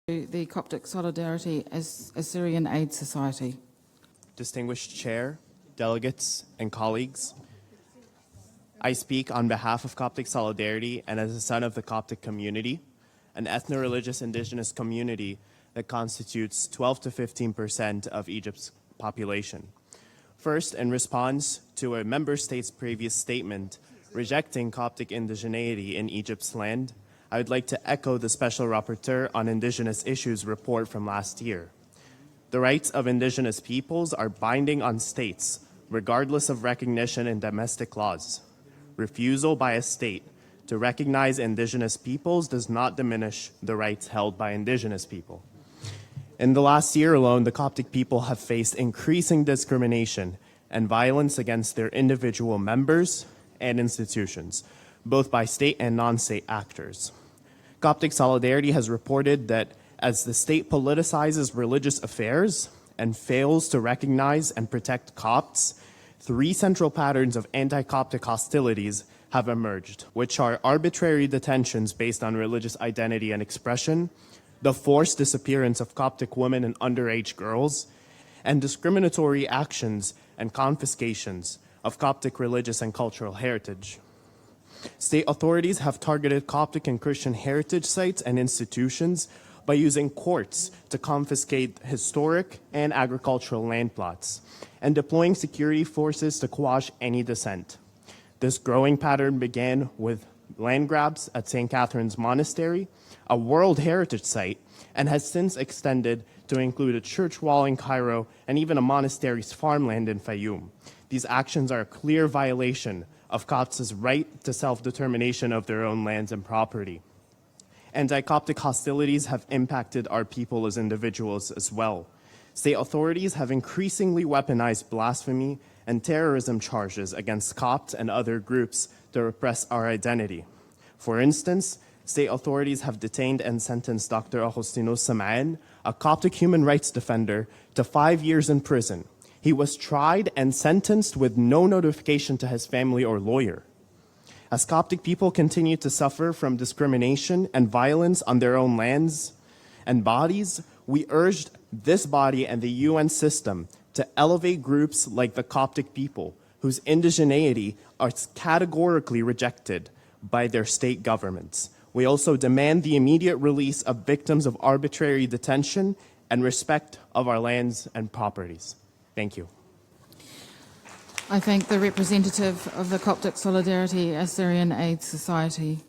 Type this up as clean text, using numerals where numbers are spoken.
The Coptic Solidarity as Assyrian Aid Society. Distinguished Chair, delegates, and colleagues, I speak on behalf of Coptic Solidarity and as a son of the Coptic community, an ethno-religious indigenous community that constitutes 12 to 15% of Egypt's population. First, in response to a member state's previous statement rejecting Coptic indigeneity in Egypt's land, I would like to echo the Special Rapporteur on Indigenous Issues report from last year. The rights of indigenous peoples are binding on states, regardless of recognition in domestic laws. Refusal by a state to recognize indigenous peoples does not diminish the rights held by indigenous people. In the last year alone, the Coptic people have faced increasing discrimination and violence against their individual members and institutions, both by state and non-state actors. Coptic Solidarity has reported that as the state politicizes religious affairs and fails to recognize and protect Copts, 3 central patterns of anti-Coptic hostilities have emerged, which are arbitrary detentions based on religious identity and expression, the forced disappearance of Coptic women and underage girls, and discriminatory actions and confiscations of Coptic religious and cultural heritage. State authorities have targeted Coptic and Christian heritage sites and institutions by using courts to confiscate historic and agricultural land plots, and deploying security forces to quash any dissent. This growing pattern began with land grabs at St. Catherine's Monastery, a World Heritage Site, and has since extended to include a church wall in Cairo and even a monastery's farmland in Fayoum. These actions are a clear violation of Copts' right to self-determination of their own lands and property. Anti-Coptic hostilities have impacted our people as individuals as well. State authorities have increasingly weaponized blasphemy and terrorism charges against Copts and other groups to repress our identity. For instance, state authorities have detained and sentenced Dr. Agostino Samaen, a Coptic human rights defender, to 5 years in prison. He was tried and sentenced with no notification to his family or lawyer. As Coptic people continue to suffer from discrimination and violence on their own lands and bodies, we urged this body and the UN system to elevate groups like the Coptic people, whose indigeneity are categorically rejected by their state governments. We also demand the immediate release of victims of arbitrary detention and respect of our lands and properties. Thank you. I thank the representative of the Coptic Solidarity Assyrian Aid Society.